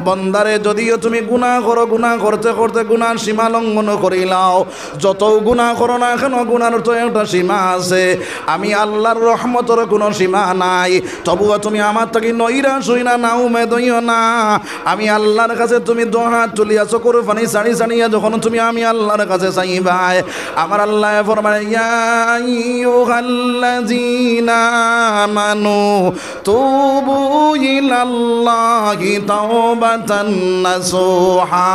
বন্দারে যদিও তুমি গুনাহ করো, গুনাহ করতে করতে গুনার সীমা লঙ্ঘন করিলাও, যত গুনাহ করো না কেন গুনার তো একটা সীমা আছে। আমি আল্লাহর রহমতের কোনো সীমা নাই, তবুও তুমি আমার থেকে নৈরাশ হইনা না, উমেদ হইও না। আমি আল্লাহর কাছে তুমি দুহাত তুলিয়া চোখের পানি সারি সারিয়া যখন তুমি আমি আল্লাহর কাছে চাইবাই, আমার আল্লাহ ফরমায় ইয়া আইয়ুহাল্লাযীনা আমানু তুবু ইলাল্লাহি তাওবাতান নাসুহা।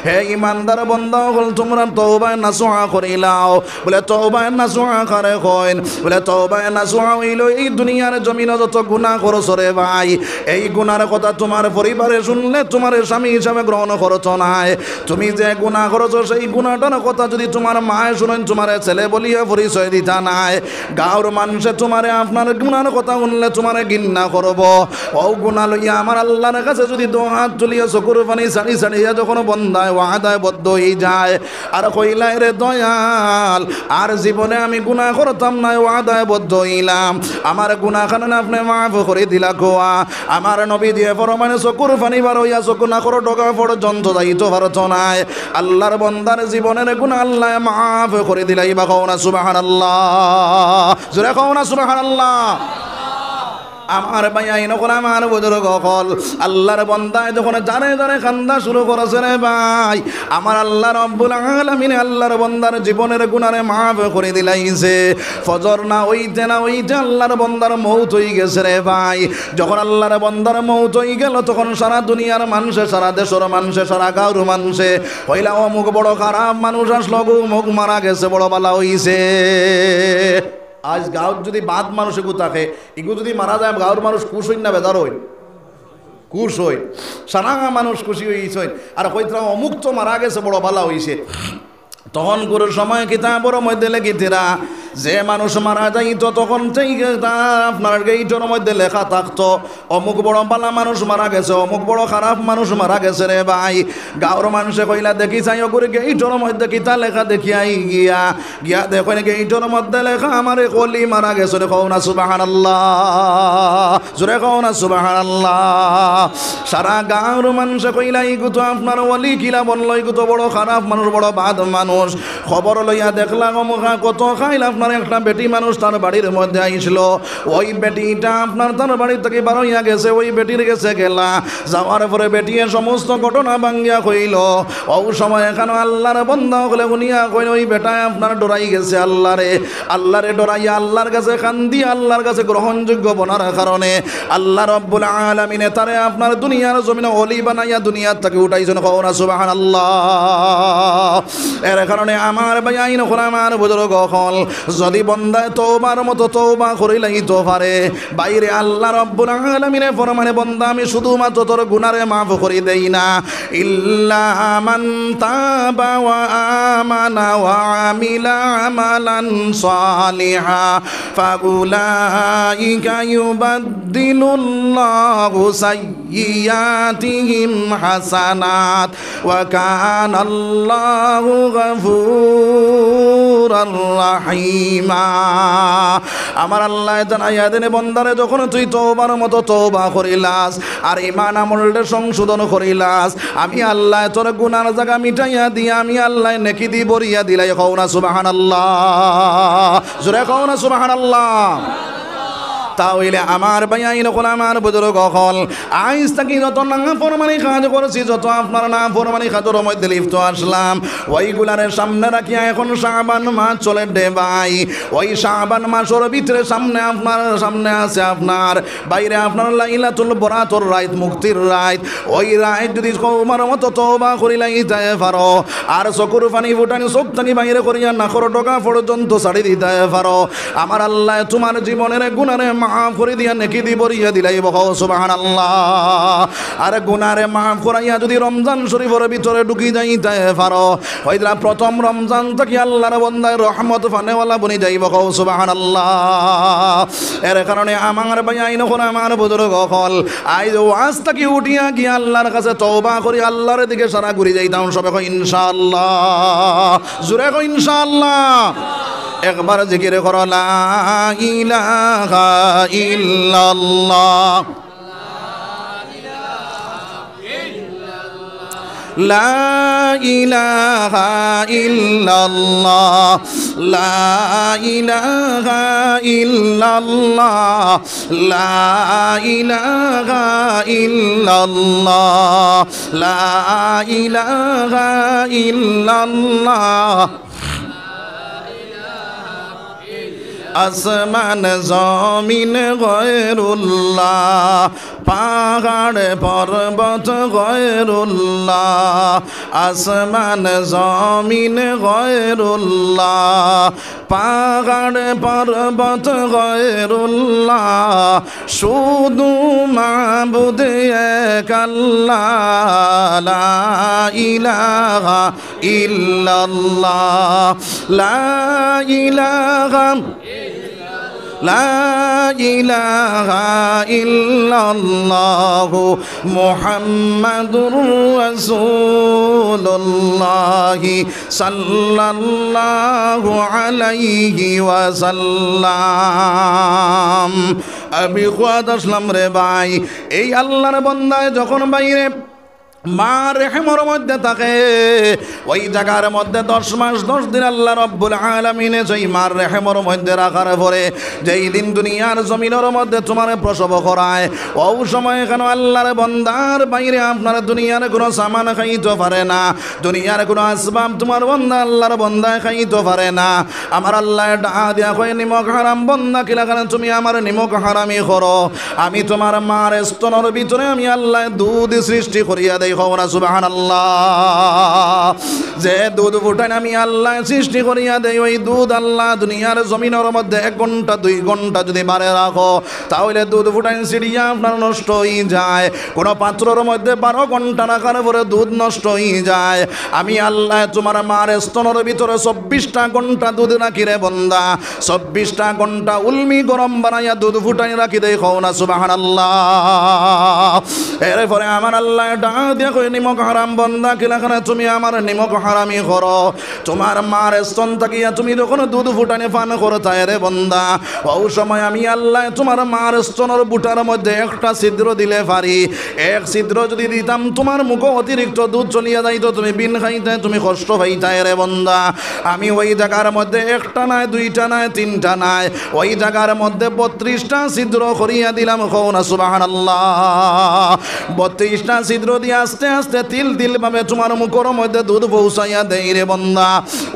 হে ইমানদার বান্দা হল তোমরা তওবা নাসুহা করিলাও। বলে তওবা নাসুহা করে কইন, বলে তওবা নাসুহা হইল এই দুনিয়ার জমিনে যত গুনাহ করছ রে ভাই, এই গুনার কথা তোমার পরিবারে শুনলে তোমার স্বামী হিসাবে গ্রহণ করতো না। তুমি যে গুনাহ করছো সেই গুনাহটার কথা যদি তোমার মায়ে শুনেন তোমার ছেলে বলিয়া পরিচয় দিতা নাই। গাঁওর মানুষে তোমারে আপনার গুনার কথা শুনলে তোমারে ঘৃণা করব। ও গুনাহ লইয়া আমার আল্লাহর কাছে যদি দু হাত তুলিয়া চকুর পানি সারি সারিয়া যখন বন্ধায় ওয়াদায় বদ্ধ হয়ে যায় আর কইলাই রে দয়াল আর জীবনে আমি গুনাহ করতাম না, ওয়াদায় বদ্ধ হইলাম, আমার গুনাহ খান আপনি মাফ করে দিলা গোয়া। আমার নবী দিয়ে ফরমানে চকুর পানি বার হইয়া চকু না করো ডগা পর্যন্ত যাইতে পারত নাই। আল্লাহর বন্দার জীবনের গুনাহ আল্লাহ মাফ করে দিলাই বা কও না সুবহানাল্লাহ, জোরে কও না সুবহানাল্লাহ। আমার ভাই আইন করে আমার বুজুর্গ হল আল্লাহর বন্দায় যখন জানে জানে কান্দা শুরু করেছে রে ভাই, আমার আল্লাহ রব্বুল আলামিন আল্লাহর বন্দার জীবনের গুনারে মাফ করে দিলাইছে। ফজর না ওইতে না ওইতে আল্লাহর বন্দার মৌত হয়ে গেছে রে ভাই। যখন আল্লাহর বন্দার মৌত হয়ে গেল তখন সারা দুনিয়ার মানুষে, সারা দেশের মানুষে, সারা গাঁওর মানুষে হইলা অমুক বড় খারাপ মানুষ আসলো, মুখ মারা গেছে, বড় বালা হইছে। আজ গাঁৱত যদি বাদ মানুষ এগু থাকে, এগু যদি মারা যায় গাঁৱৰ মানুষ খুশ হইন না বেজার হইন? খুশ হইন, সারা মানুষ খুশি হইছেন আর কইতরা অমুক তো মারা গেছে বড় ভালা হইছে। তখন গুরুর সময় কিতাবের মধ্যে লেখিতেরা যে মানুষ মারা যাইত তখন থেকে আপনার গেইটের মধ্যে লেখা থাকতো অমুক বড় বালা মানুষ মারা গেছে, অমুক বড় খারাপ মানুষ মারা গেছে রে ভাই। গাঁৱৰ মানুষে কইলা দেখি চাই করে গেইটের মধ্যে কিতা লেখা দেখিয়াই গিয়া গিয়া দেখেন গেইটের মধ্যে লেখা আমার কলি মারা গেছে। রে কও না সুবহানাল্লাহ, জোরে কও না সুবহানাল্লাহ। সারা গাঁৱৰ মানুষে কইলা ইগু তো আপনার ওলি কিলা বলল, ইগু তো বড় খারাপ মানুষ, বড় বাদ মানুষ। খবর লইয়া দেখলাম মুখা কত খাইল আপনার একটা বেটি মানুষ তার বাড়ির মধ্যে আইছিল। ওই বেটিটা আপনার তার বাড়ি থেকে বার হইয়া গেছে, ওই বেটির গেছে গেলা যাওয়ার পরে বেটিয়ে সমস্ত ঘটনা ভাঙ্গিয়া কইল। ও সময় এখানে আল্লাহর বন্ধা হলে শুনিয়া কইল ওই বেটায় আপনার ডরাই গেছে আল্লাহরে, আল্লাহরে ডরাইয়া আল্লাহর কাছে কান্দি আল্লাহর কাছে গ্রহণযোগ্য বনার কারণে আল্লাহ রব্বুল আলামিনে তারে আপনার দুনিয়ার জমিনে ওলি বানাইয়া দুনিয়ার থেকে উঠাইছেন। কও না সুবহানাল্লাহ। এর কারণে আমার ভাই আইন হল আমার বুজুর্গ হল যদি বন্দায় তওবার মতো তওবা করিলাই তো পারে বাইরে আল্লাহ রব্বুল আলামিনে ফরমানে বন্দা আমি শুধুমাত্র তোর গুনারে মাফ করে দেই না, ইল্লা মান তাবা ওয়া আমানা ওয়া আমিলা আমালান সালিহা ফাউলাইকা ইউবাদদিলুল্লাহু সাইয়্যাতিহিম হাসানাত ওয়া কানা আল্লাহু গফুরার রাহিমা। আমার আল্লাহ জানাইয়া দেন বন্দারে যখন তুই তওবার মতো তওবা করিলাস আর ঈমান আমলটা সংশোধন করিলাস, আমি আল্লাহ তোর গুনার জায়গা মিটাইয়া দিয়া আমি আল্লাহ নেকি দি বরিয়া দিলাই। কও না সুবহানাল্লাহ, জোরে কও না সুবহানাল্লাহ। তাহলে আমার ভাই আইন হল আমার বুজুর্গ হল আইজ থাকি যত না ফরমানি কাজ করেছি, যত আপনার না ফরমানি কাজের মধ্যে লিপ্ত আসলাম, ওইগুলারে সামনে রাখিয়া এখন শাবান মাস চলে দে ভাই। ওই শাবান মাসের ভিতরে সামনে আপনার সামনে আছে আপনার বাইরে আপনার লাইলাতুল বরাতর রাত, মুক্তির রাত। ওই রাত যদি তোমার মতো তওবা করিলাই যায় পারো আর চকুর পানি ফুটানি চোখ থাকি বাইরে করিয়া নাকর ডগা পর্যন্ত ছাড়ি দিতে পারো, আমার আল্লাহ তোমার জীবনের গুনারে মাফ করে দিয়া নেকি দি বরিয়া দিলাই। বকও সুবহানাল্লাহ। আর গুনারে মাফ করাইয়া যদি রমজান শরীফের ভিতরে ঢুকি যাইতে পারো হয়তো প্রথম রমজান থেকে আল্লাহর বন্দায় রহমত ফানেওয়ালা বনি যাই। বকও সুবহানাল্লাহ। এর কারণে আমার ভাই আইন হল আমার বুজুর্গ হল আজ ওয়াজ থেকে উঠিয়া গিয়া আল্লাহর কাছে তওবা করি আল্লাহর দিকে সারা ঘুরি যাইতাম। সবে কই ইনশাআল্লাহ, জোরে কই ইনশাআল্লাহ। একবার জিকির করো লা ইলাহা ইল্লাল্লাহ লা ইলাহা ইল্লাল্লাহ লা ইলাহা ইল্লাল্লাহ লা ইলাহা ইল্লাল্লাহ লা ইলাহা ইল্লাল্লাহ আসমান জমিন গয়রুল্লাহ পাহাড় পর্বত গয়রুল্লাহ আসমান জমিন গয়রুল্লাহ পাহাড় পর্বত গয়রুল্লাহ শুধু মাবুদ এক আল্লাহ লা ইলাহা ইল্লাল্লাহ লা ইলাহা লা ইলাহা ইল্লাল্লাহ মুহাম্মাদুর রাসূলুল্লাহ সাল্লাল্লাহু আলাইহি ওয়াসাল্লাম। আমি খুয়াদ আসলাম রে ভাই, এই আল্লাহর বান্দায় যখন বাইরে মা রেহেমর মধ্যে থাকে ওই জায়গার মধ্যে 10 মাস 10 দিন আল্লাহ রব্বুল আলামিনে যেই মার রেহেমর মধ্যে রাখার পরে যেই দিন দুনিয়ার জমিনের মধ্যে তোমার প্রসব করায় ওই সময় কেন আল্লাহর বান্দার বাইরে আপনার দুনিয়ার কোনো সামান খাইতে পারে না, দুনিয়ার কোনো আসবাব তোমার বান্দা আল্লাহর বান্দায় খাইতে পারে না। আমার আল্লাহ ডাহা দিয়া কয় নিমক হারাম বান্দা কিলা কেন তুমি আমার নিমক হারামি করো, আমি তোমার মার স্তনের ভিতরে আমি আল্লাহ দুধ সৃষ্টি করিয়া দেই। সুবহানাল্লাহ, যে দুধ ফুটান আমি আল্লাহ সৃষ্টি করিয়া দেই, ওই দুধ আল্লাহ দুনিয়ার জমিনের মধ্যে 1 ঘন্টা 2 ঘন্টা যদি বারে রাখো তাহলে দুধ ফুটান সিরিয়া আপনার নষ্ট হয়ে যায়। কোনো পাত্রের মধ্যে 12 ঘন্টা রাখার পরে দুধ নষ্ট হয়ে যায়। আমি আল্লাহ তোমার মার স্তনের ভিতরে 24টা ঘন্টা দুধ রাখি রে বন্দা, 24টা ঘন্টা উলমি গরম বানাইয়া দুধ ফুটাই রাখি দেই। খাও না সুবহানাল্লাহ। এরপরে আমার আল্লাহ ডাক দিয়া কই নিমক হারাম বন্দা কিলা করে তুমি আমার নিমক হারামি করো, তোমার মার স্তন থাকিয়া তুমি যখন দুধ ফুটানি পান করতা রে বন্দা ওই সময় আমি আল্লাহ তোমার মার স্তনের বুটার মধ্যে একটা ছিদ্র দিলে পারি, এক ছিদ্র যদি দিতাম তোমার মুখ অতিরিক্ত দুধ চলিয়া যাইতো, তুমি বিন খাইতে তুমি কষ্ট পাইতাই রে বন্দা। আমি ওই জায়গার মধ্যে একটা নাই 2টা নাই 3টা নাই, ওই জায়গার মধ্যে 32টা ছিদ্র করিয়া দিলাম। খাও না সুবহানাল্লাহ। 32টা ছিদ্র দিয়ে আস্তে আস্তে তিল তিল ভাবে তোমার মুখের মধ্যে দুধ পৌঁছাইয়া দেই রে বন্দা।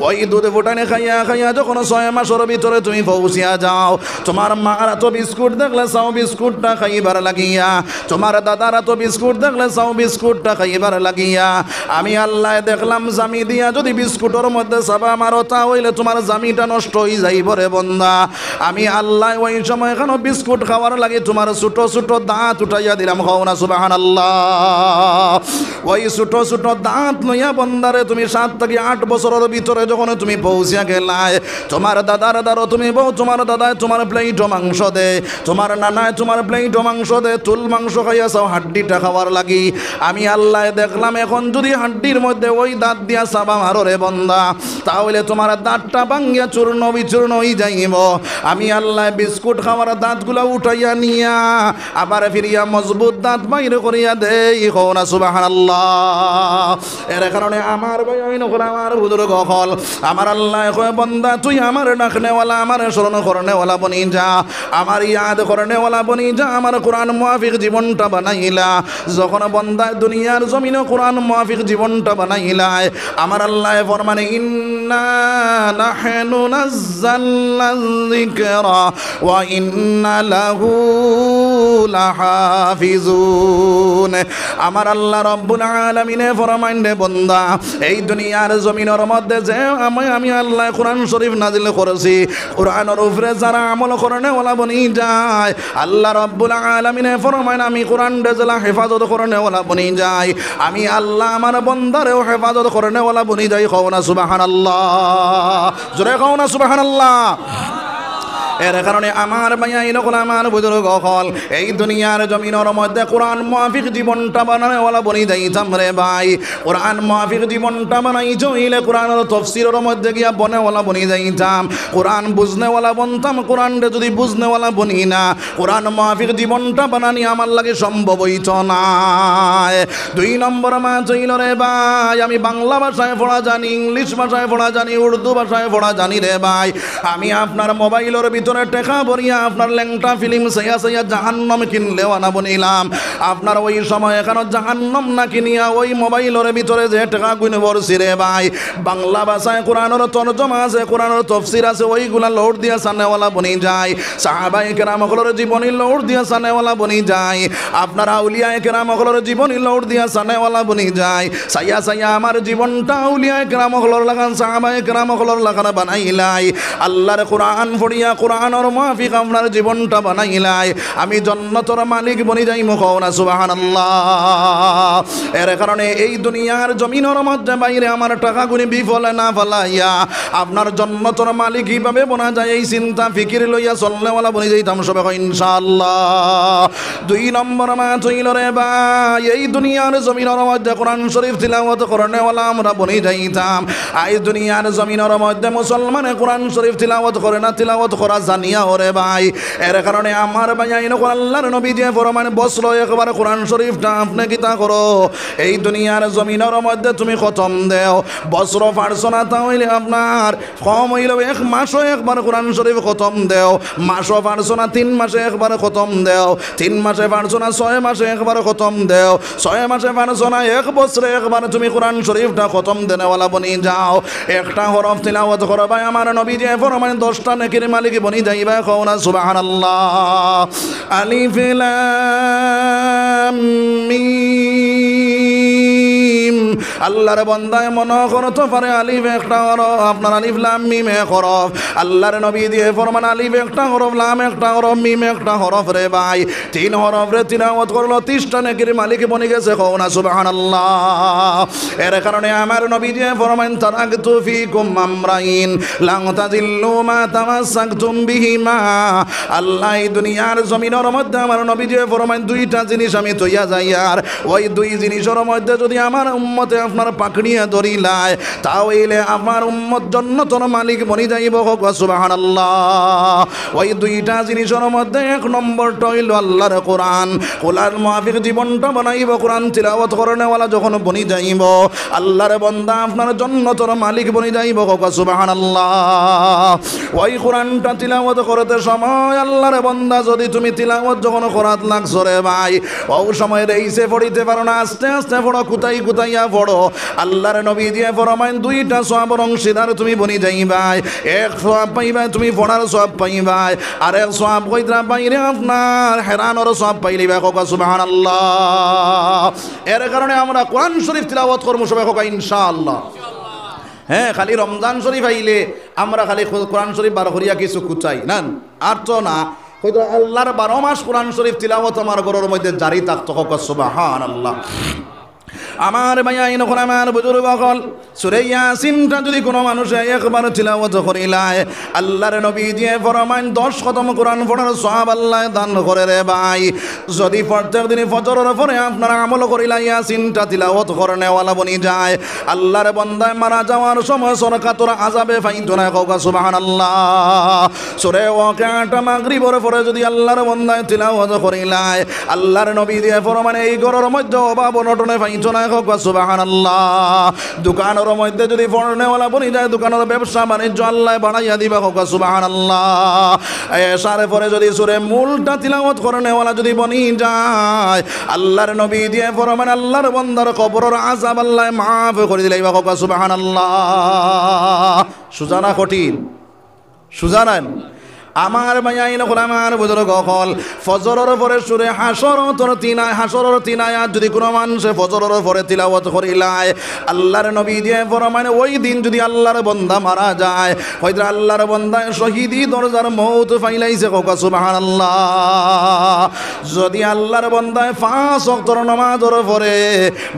ওই দুধ ফুটানে খাইয়া খাইয়া যখন 6 মাসের ভিতরে তুমি পৌঁছিয়া যাও, তোমার মারা তো বিস্কুট দেখলে চাও বিস্কুটটা খাইবার লাগিয়া, তোমার দাদারা তো বিস্কুট দেখলে চাও বিস্কুটটা খাইবার লাগিয়া, আমি আল্লাহ দেখলাম জামি দিয়া যদি বিস্কুটের মধ্যে চাবা মারো তা হইলে তোমার জামিটা নষ্ট হয়ে যাইব রে বন্দা। আমি আল্লাহ ওই সময় কেন বিস্কুট খাওয়ার লাগে তোমার ছোট ছোট দাঁত উঠাইয়া দিলাম। খাও না সুবহানাল্লাহ। ওই ছোট ছোট দাঁত লইয়া বন্দারে তুমি 7 থেকে 8 বছরের ভিতরে যখন তুমি পৌঁছিয়া গেলাই, তোমার দাদার দ্বারা তুমি বউ, তোমার দাদায় তোমার প্লেট মাংস দে, তোমার নানায় তোমার প্লেট মাংস দে, তুল মাংস খাইয়া চাও হাড্ডিটা খাওয়ার লাগি। আমি আল্লাহ দেখলাম এখন যদি হাড্ডির মধ্যে ওই দাঁত দিয়া চাবা মারো রে বন্দা তাহলে তোমার দাঁতটা ভাঙ্গিয়া চূর্ণ বিচূর্ণ হয়ে যাইব। আমি আল্লাহ বিস্কুট খাওয়ার দাঁতগুলা উঠাইয়া নিয়া আবার ফিরিয়া মজবুত দাঁত বাইরে করিয়া দেই। খাও না সুবহানাল্লাহ। এর কারণে আমার ভাই নকল আমার বুজুর্গ হল আমার আল্লাহ কয় বন্দা তুই আমার ডাকনেওয়ালা আমার স্মরণ করনেওয়ালা বনি যা, আমার ইয়াদ করনেওয়ালা বনি যা, আমার কোরআন মুআফিক জীবনটা বানাইলা। যখন বন্দা দুনিয়ার জমিনে কোরআন মুআফিক জীবনটা বানাইলা আমার আল্লাহ ফরমানে ইন্না নাহনু নাযালনা যিকরা ওয়া ইন্না লাহু লাহাফিজুন। আমার আল্লাহ রব্বুল আলামিনে ফরমান রে বন্দা এই দুনিয়ার জমিনের মধ্যে যে আমি আল্লাহ কোরআন শরীফ নাজিল করেছি, কোরআনের উপরে যারা আমল করনে ওলা বনি যায় আল্লাহ রব্বুল আলামিনে ফরমান আমি কোরআন রেজলা হেফাজত করনে ওলা বনি যায়, আমি আল্লাহ আমার বন্দারেও হেফাজত করনে ওলা বনি যাই। খাও না সুবহানাল্লাহ। জোরে খাও না সুবহানাল্লাহ। এর কারণে আমার ভাইয়া এরকম আমার বুজুর্গ হল এই দুনিয়ার জমিনের মধ্যে কোরআন মাফিক জীবনটা বানানোওয়ালা বনি যাইতাম রে ভাই। কোরআন মাফিক জীবনটা বানাই চইলে কোরআনের তফসিরের মধ্যে গিয়া বনেওয়ালা বনি যাইতাম, কোরআন বুঝনেওয়ালা বনতাম। কোরআনটা যদি বুঝনেওয়ালা বনি না, কোরআন মাফিক জীবনটা বানানি আমার লাগে সম্ভব হইত না। 2 নম্বর মা চইল রে ভাই, আমি বাংলা ভাষায় পড়া জানি, ইংলিশ ভাষায় পড়া জানি, উর্দু ভাষায় পড়া জানি রে ভাই। আমি আপনার মোবাইলের ভিতরে টেকা ভরিয়া আপনার ল্যাংটা ফিল্ম সাইয়া সাইয়া জাহান্নাম কিনলেও আনা বনিলাম। আপনার ওই সময় এখানে জাহান্নাম না কিনিয়া ওই মোবাইলের ভিতরে যে টেকা গুণ ভরছি রে ভাই, বাংলা ভাষায় কোরআনের তরজমা আছে, কোরআনের তফসির আছে, ওইগুলা লোড দিয়া সানেওয়ালা বনি যায়। সাহাবায়ে কেরাম হলোর জীবনী লোড দিয়া সানেওয়ালা বনি যায়। আপনার আউলিয়ায়ে কেরাম হলোর জীবনী লোড দিয়া সানেওয়ালা বনি যায়। সাইয়া সাইয়া আমার জীবনটা আউলিয়ায়ে কেরাম হলোর লাগান, সাহাবায়ে কেরাম হলোর লাগান বানাইলাই। আল্লাহর কোরআন পড়িয়া কোরআনের মাফিক আপনার জীবনটা বানাইলাই। আমি জান্নাতের মালিক বনি যাই, মুখনা সুবহানাল্লাহ। এর কারণে এই দুনিয়ার জমিনের মধ্যে বাইরে আমার টাকা গুনি বিফলে না ফলাইয়া আপনার জান্নাতের মালিক কিভাবে বনা যায় এই চিন্তা ফিকির লইয়া চলনেওয়ালা বনি যাইতাম সবে ইনশাআল্লাহ। 2 নম্বর মা চইল রে ভাই, এই দুনিয়ার জমিনের মধ্যে কোরআন শরীফ তিলাওয়াত করনেওয়ালা আমরা বনি যাইতাম। এই দুনিয়ার জমিনের মধ্যে মুসলমানে কোরআন শরীফ তিলাওয়াত করে না, তিলাওয়াত করা জানিয়া ওরে ভাই। এর কারণে আমার ভাই আল্লাহর নবী যে ফরমান বসলো একবার কোরআন শরীফটা আপনি কিতা করো, এই দুনিয়ার জমিনের মধ্যে তুমি খতম দেও। বছর পারছো না তাহলে আপনার কম হইল 1 মাসও একবার কোরআন শরীফ খতম দেও। মাসও পারছো না 3 মাসে একবার খতম দেও। 3 মাসে পারছো না 6 মাসে একবার খতম দেও। 6 মাসে পারছো না 1 বছরে একবার তুমি কোরআন শরীফটা খতম দেনেওয়ালা বনি যাও। একটা হরফ তিলাওয়াত করো ভাই, আমার নবী যে ফরমান 10টা নেকির মালিক বনি যাইবা, কওনা সুবহানাল্লাহ। আলিফ লাম মিম। আল্লাহর বান্দায় মনে করতে পারে আলিফ একটা হরফ, আপনার আলিফ লাম মিম এক হরফ। আল্লাহর নবী দিয়ে ফরমান আলিফ একটা হরফ, লাম একটা হরফ, মিম একটা হরফ রে ভাই। 3 হরফ রে তিলাওয়াত করলো 30টা নেকির মালিক বনি গেছে, কওনা সুবহানাল্লাহ। এর কারণে আমার নবী দিয়ে ফরমান তারাকতু ফিকুম আমরাইন লান তাজিল্লু মা তামাসসাকতুম বিহিমা। আল্লাহ এই দুনিয়ার জমিনের মধ্যে আমার নবী দিয়ে ফরমান 2টা জিনিস আমি তৈয়া যাই, আর ওই 2 জিনিসের মধ্যে যদি আমার উম্মতে আপনার পাকড়িয়া ধরিলায় তাহলে আমার উম্মত জান্নাতের মালিক বনি যাইব, সুবহানাল্লাহ। ওই 2টা জিনিসের মধ্যে 1 নম্বরটা হইল আল্লাহর কোরআন। কোরআন মাফিক জীবনটা বানাইব, কোরআন তিলাওয়াত করনেওয়ালা যখন বনি যাইব আল্লাহর বান্দা আপনার জান্নাতের মালিক বনি যাইব, সুবহানাল্লাহ। ওই কোরআনটা তিলাওয়াত করতে সময় আল্লাহর বান্দা যদি তুমি তিলাওয়াত যখন করাত লাগছো রে ভাই, ওই সময় রেইসে পড়িতে পারো না, আস্তে আস্তে পড়ো, কুতাই কুতাইয়া পড়ো। আল্লাহর নবী দিয়ে ফরমাইন 2টা সওয়াবের অংশীদার তুমি বনি যাইবাই। 1 সওয়াব পাইবা তুমি পড়ার সওয়াব পাইবাই, আর 1 সওয়াব কইরা বাইরে আপনার হেরানোর সওয়াব পাইলিবা, সুবহানাল্লাহ। এর কারণে আমরা কোরআন শরীফ তিলাওয়াত করব সবাই ইনশাআল্লাহ। হ্যাঁ, খালি রমজান শরীফ আইলে আমরা খালি কোরআন শরীফ 12 করিয়া কিছু কুচাই না, আর তো না। হয়তো আল্লাহর 12 মাস কোরআন শরীফ তিলাওয়াত আমার ঘরের মধ্যে জারি থাকতো, সুবহানাল্লাহ। আমার ভাইয়া ইনখন আমার বুজুর্গ হল সূরা ইয়াসিনটা যদি কোনো মানুষ একবার তিলাওয়াত করিলায় আল্লাহর নবী দিয়ে ফরমান 10 খতম কোরআন পড়ার সওয়াব আল্লাহ দান করে রে ভাই। যদি প্রত্যেক দিন ফজরের পরে আপনারা আমল করিলা ইয়াসিনটা তিলাওয়াত করনেওয়ালা বনি যায়, আল্লাহর বান্দায় মারা যাওয়ার সময় সরকাতর আযাবে ফাইতো না, সুবহানাল্লাহ। সূরা ওয়াকিআটা মাগরিবের পরে যদি আল্লাহর বান্দায় তিলাওয়াত করিলায় আল্লাহর নবী দিয়ে ফরমান এই ঘরের মধ্যে অভাব অনটনে ফাইতো না, সুবহানাল্লাহ। দোকানের মধ্যে যদি পড়নেওয়ালা বনি যায় দোকানের ব্যবসা বাণিজ্য আল্লাহ বাড়াইয়া দিবা, সুবহানাল্লাহ। এশারে পরে যদি সূরা মূলটা তিলাওয়াত করনেওয়ালা যদি বনি যায় আল্লাহর নবী দিয়ে ফরমান আল্লাহর বান্দার কবরের আযাব আল্লাহ মাফ করে দিলাইবা, সুবহানাল্লাহ। সুজানা কঠিন, সুজানান আমার ভাইয়াইন আমার বুজুর্গ হল ফজরের পরে সূরা হাশরের 3 আয়াত যদি কোনো মানুষ ফজরের পরে তিলাওয়াত করিলায় আল্লাহর নবী দিয়ে ফরমান ওই দিন যদি আল্লাহর বান্দা মারা যায় হয়তো আল্লাহর বান্দা শহীদি দরজার মউত ফাইলাইছে, সুবহানাল্লাহ। যদি আল্লাহর বান্দায় 5 ওয়াক্তের নামাজের পরে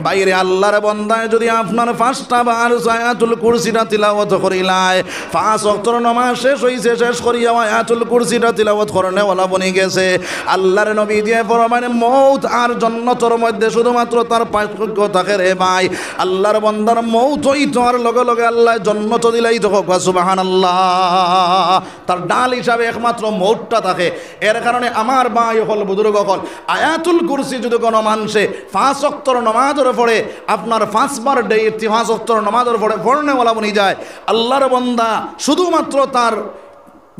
বাইরে আল্লাহর বান্দায় যদি আপনার 5টা বার আয়াতুল কুরসিটা তিলাওয়াত করিলায় 5 ওয়াক্তের নামাজ শেষ হইছে, শেষ করিয়া আয়াতুল কুরসিটা তিলাওয়াত করনে ওয়ালা বনি গেছে আল্লাহর নবী দিয়ে ফরমানে মউত আর জান্নাতের মধ্যে শুধুমাত্র তার পার্থক্য থাকে রে ভাই আল্লাহর বান্দার মউত হইতো আর লগে লগে আল্লাহ জান্নাত দিলাই তো সুবহানাল্লাহ তার ডাল হিসাবে একমাত্র মউতটা থাকে এর কারণে আমার ভাই হল বুজুর্গ হল আয়াতুল কুরসি যদি কোনো মানুষে 5 ওয়াক্তের নামাজের পড়ে আপনার 5 বার ডে 5 ওয়াক্তের নামাজের পড়ে পড়নে ওয়ালা বনি যায় আল্লাহর বান্দা শুধুমাত্র তার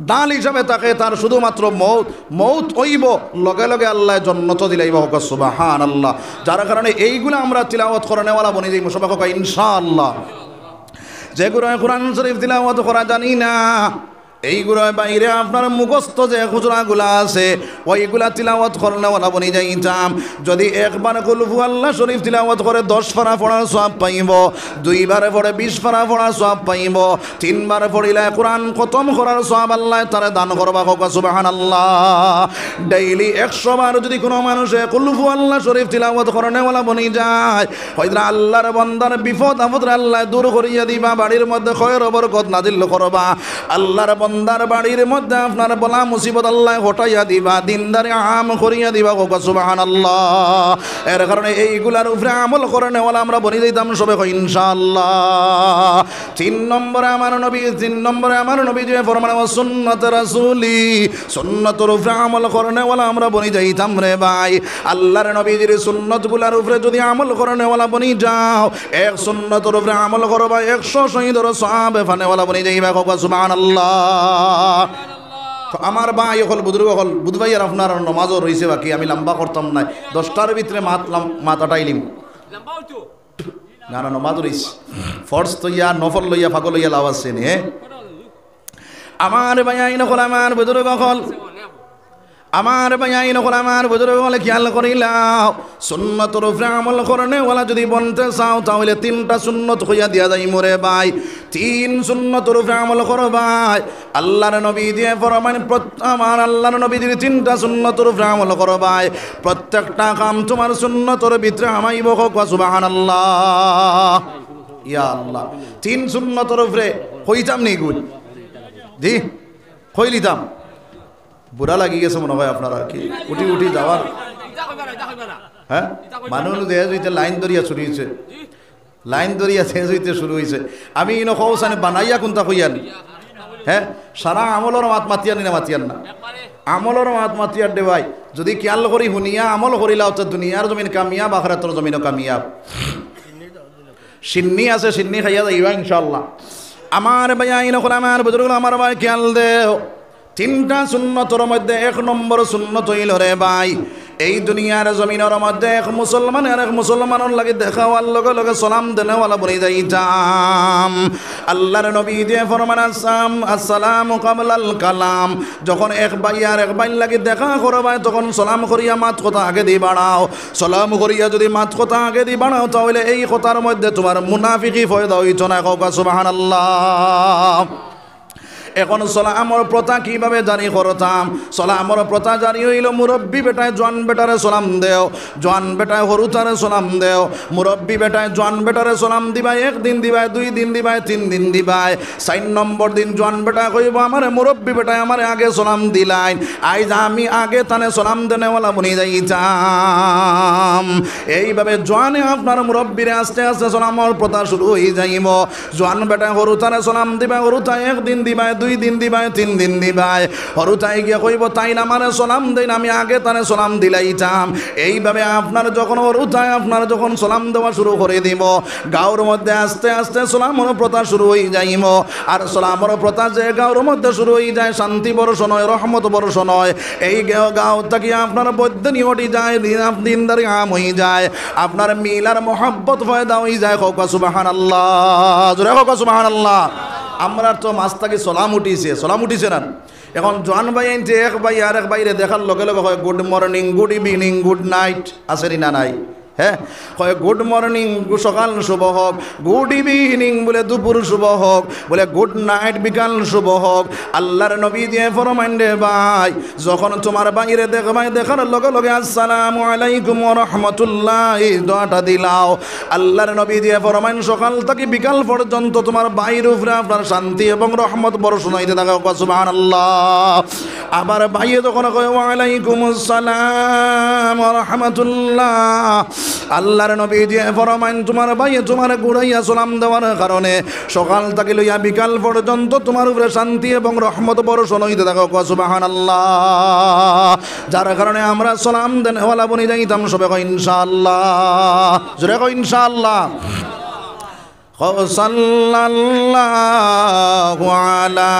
ডাল হিসাবে তাকে তার শুধুমাত্র মৌত হইব লগে লগে আল্লাহ জান্নাত দিলাইব সুবহানাল্লাহ যার কারণে এইগুলো আমরা তিলাওয়াত করে নেওয়ালা বনি যাই মুসবাক ইনশাআল্লাহ যেগুলো কোরআন শরীফ তিলাওয়াত করা জানি না এইগুলো বাইরে আপনার মুখস্থ যে খুচরাগুলা আছে ওইগুলা তিলাওয়াত করলে ওলা বনি যাইতাম যদি একবার কুলহু আল্লাহ শরীফ তিলাওয়াত করে 10 পারা পড়ার সওয়াব পাইব 2 বারে পড়ে 20 পারা পড়ার সওয়াব পাইব 3 বারে পড়িলে কোরআন খতম করার সওয়াব আল্লাহ তারে দান করবা সুবহানাল্লাহ ডেইলি 100 বার যদি কোনো মানুষে কুলহু আল্লাহ শরীফ তিলাওয়াত করে ওলা বনি যায় হয়তো আল্লাহর বান্দার বিপদ আপদ আল্লাহ দূর করিয়া দিবা বাড়ির মধ্যে খয়র বরকত নাজিল করবা আল্লাহর বান্দার বাড়ির মধ্যে আপনার বলা মুসিবত আল্লাহ হটাইয়া দিবা দিনদারি আম করিয়া দিবা সুবহানাল্লাহ এর কারণে এইগুলার উপরে আমল করে নেওয়ালা আমরা বনি দিতাম সবে ইনশাআল্লাহ 3 নম্বরে আমার নবী যে ফরমান সুন্নাত রাসূলি সুন্নাতের উপরে আমল করে নেওয়ালা আমরা বনি যাইতাম রে ভাই আল্লাহর নবীর সুন্নতগুলোর উপরে যদি আমল করে নেওয়ালা বনি যাও এক সুন্নতের উপরে আমল করবা 100 শহীদের সওয়াব ফানেওয়ালা বনি যাইবা সুবহানাল্লাহ তো আমার ভাই হল বুজুর্গ হল বুধভাইয়ার আপনার নমাজও রয়েছে বাকি আমি লম্বা করতাম না 10টার ভিতরে মাতাটাইলিম না না নমাজ রয়েছে ফর্জ তৈয়া নফল লইয়া ফাগল লইয়া লাভ আছে নে আমার ভাই আইন হল আমার বুজুর্গ হল আমার ভাই নকল আমার বুজুর্গ হলে খেয়াল করিলাও সুন্নতের উপরে আমল করনে ওলা যদি বনতে চাও তাহলে 3টা সুন্নত হইয়া দিয়া যাই মোরে ভাই 3 সুন্নতের উপরে আমল করো ভাই আল্লাহর নবী দিয়ে ফরমান আমার আল্লাহর নবী দিয়ে 3টা সুন্নতের উপরে আমল করো ভাই প্রত্যেকটা কাম তোমার সুন্নতের ভিতরে আমাইব সুবহানাল্লাহ ইয়া আল্লাহ 3 সুন্নতের উপরে হইতাম নি গুল জি হইলিতাম বুড়া লাগি গেছে মনে হয় আপনারা কি উঠি যাওয়ার হ্যাঁ মানুষ দেশ হইতে লাইন দরিয়া শুরু হয়েছে লাইন দরিয়া শেষ হইতে শুরু হয়েছে আমি ইনো কৌসানে বানাইয়া কোনটা কইয়ান হ্যাঁ সারা আমলের মাত মাতিয়ান না মাতিয়ান না আমলের মাত মাতিয়ার দে ভাই যদি খেয়াল করি শুনিয়া আমল করিলাও তো দুনিয়ার জমিন কামিয়াব আখিরাতের জমিনও কামিয়াব সিন্নি আছে সিন্নি খাইয়া যাইবা ইনশাআল্লাহ আমার ভাই আইন হল আমার বুজুর্গ আমার ভাই খেয়াল দেও 3টা সুন্নতের মধ্যে 1 নম্বর সুন্নত হইল রে ভাই এই দুনিয়ার জমিনের মধ্যে এক মুসলমানের লাগে দেখা হওয়ার লগে লগে সালাম দেনেওয়ালা বলে যাইতাম আল্লাহর নবী দিয়ে ফরমান আসসালামু কাবলাল কালাম যখন এক ভাই লাগে দেখা করবা তখন সালাম করিয়া মাত কথা আগে দি বাড়াও সালাম করিয়া যদি মাত কথা আগে দি বাড়াও তাহলে এই কথার মধ্যে তোমার মুনাফিকি ফয়দা হইত না সুবহানাল্লাহ এখন সালামর প্রথা কিভাবে জারি করতাম সালামর প্রথা জারি হইল মুরব্বী বেটায় জোয়ান বেটারে সালাম দেও জোয়ান বেটায় হরুতারে সালাম দেও মুরব্বী বেটায় জোয়ান বেটারে সালাম দিবাই 1 দিন দিবাই 2 দিন দিবাই 3 দিন দিবাই 4 নম্বর দিন জোয়ান বেটা কইব আমারে মুরব্বী বেটায় আমারে আগে সালাম দিলাইন আইজ আমি আগে তানে সালাম দেনেওয়ালা বনি যাইতাম এইভাবে জোয়ানে আপনার মুরব্বীরে আস্তে আস্তে সালামর প্রথা শুরু হয়ে যাইব জোয়ান বেটায় হরুতারে সালাম দিবা হরুতায় 1 দিন দিবাই 2 দিন দিবাই 3 দিন দিবাই হরুতাই গিয়ে কইব তাই না আমারে সালাম দেন আমি আগে তানে সালাম দিলাইতাম এইভাবে আপনার যখন হরুতাই আপনার যখন সালাম দেওয়া শুরু করে দিব গাঁওর মধ্যে আস্তে আস্তে সালামর প্রথা শুরু হয়ে যাইব আর সালামর প্রথা যে গাঁওর মধ্যে শুরু হয়ে যায় শান্তি বর্ষণ হয় রহমত বর্ষণ হয় এই গাঁও থেকে আপনার বৈদ্যনি ওঠি যায় দিনদারি আম হয়ে যায় আপনার মিল আর মহব্বত ফয়দা হয়ে যায় সুবহানাল্লাহ জোরে সুবহানাল্লাহ আমরা তো মাছ থেকে সালাম উঠিছে না এখন জোয়ান ভাই আনছে এক ভাই আর এক বাইরে দেখার লগে লগে হয় good morning good evening good night আছে না নাই হ্যাঁ, কয় গুড মর্নিং সকাল শুভ হোক, গুড ইভিনিং বলে দুপুর শুভ হোক, বলে গুড নাইট বিকাল শুভ হোক। আল্লাহর নবী দিয়ে ফরমান রে ভাই, যখন তোমার বাইরে দেখবাই দেখার লগে লগে আসসালামু আলাইকুম ওয়া রাহমাতুল্লাহ দোয়াটা দিলাও। আল্লাহর নবী দিয়ে ফরমান সকাল থেকে বিকাল পর্যন্ত তোমার বাইরের উপরে আপনার শান্তি এবং রহমত বর্ষণ হইতে থাকে। সুবহানাল্লাহ। আবার ভাইয়ে যখন কয় ওয়া আলাইকুমুস সালাম ওয়া রাহমাতুল্লাহ, আল্লাহর নবী যে ফরমান তোমার ভাইয়ে তোমার গুড়াইয়া সালাম দেওয়ার কারণে সকাল থেকে লইয়া বিকাল পর্যন্ত তোমার উপরে শান্তি এবং রহমত বর্ষণ হইতে থাকে। সুবহানাল্লাহ। যার কারণে আমরা সালাম দেন ওয়ালা বনি যাইতাম সবে কই ইনশাআল্লাহ, জোরে কই ইনশাআল্লাহ। সাল্লাল্লাহু আলা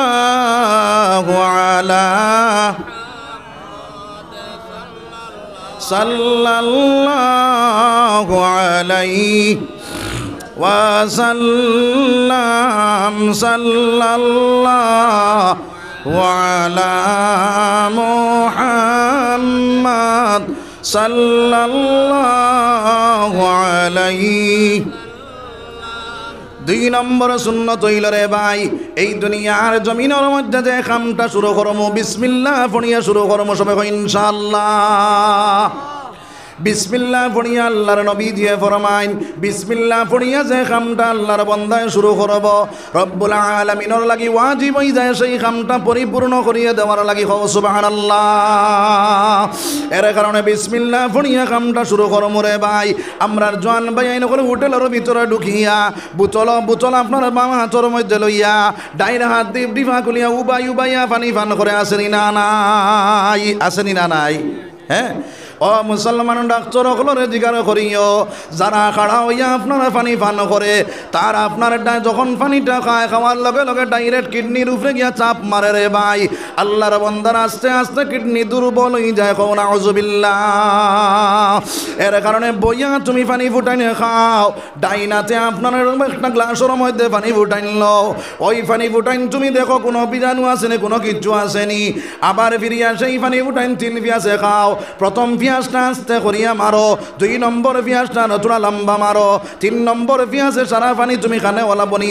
সাল্লাল্লাহু আলা সাল্লাল্লাহু আলাইহি ওয়া সাল্লাম সাল্লাল্লাহু আলা মুহাম্মদ সাল্লাল্লাহু আলাইহি। 2 নম্বর সুন্নত হইল রে ভাই, এই দুনিয়ার জমিনের মধ্যে যে কামটা শুরু করমু বিসমিল্লাহ পড়িয়া শুরু করমু সবাই কই ইনশাআল্লাহ। বিসমিল্লাহ পড়িয়া আল্লাহর নবী দিয়ে ফরমাইন বিসমিল্লাহ পড়িয়া যে কামটা আল্লাহর বান্দায় শুরু করব, রব্বুল আলামিনের লাগি ওয়াজিব হই যায় সেই কামটা পরিপূর্ণ করিয়ে দেওয়ার লাগি। সুবহানাল্লাহ। এর কারণে বিসমিল্লাহ পড়িয়া কামটা শুরু করমু রে ভাই। আমরার জোয়ান ভাই আইন করে হোটেলের ভিতরে ঢুকিয়া বুতল আপনার বাম হাতের মধ্যে লইয়া ডাইন হাত দিয়ে ডিফা খুলিয়া উবাইয়া পানি পান করে আসেনি না নাই, আসেনি না নাই? হ্যাঁ, ও মুসলমান ডাক্তার হলরে জিজ্ঞার করিও, যারা খাড়া হইয়া আপনারা পানি পান করে তার আপনার যখন পানিটা খায় খাওয়ার লগে লগে ডাইরেক্ট কিডনির উপরে গিয়া চাপ মারে রে ভাই। আল্লাহর বান্দার আস্তে আস্তে কিডনি দুর্বল হয়ে যায়। কও নাউযুবিল্লাহ। এর কারণে বইয়া তুমি পানি ফুটাইনে খাও, ডাইনাতে আপনার একটা গ্লাসের মধ্যে পানি ফুটাইন লও, ওই পানি ফুটাইন তুমি দেখো কোনো বীজাণু আসেনি, কোনো কিচ্ছু আসেনি। আবার ফিরিয়া সেই পানি ফুটাইন 3 পিয়াসে খাও। প্রথম পিয়াসটা আস্তে করিয়া মারো, 2 নম্বর পিয়াসটা নতুন লম্বা মারো, 3 নম্বর পিয়াসে সারা পানি তুমি খানে ওলা বনি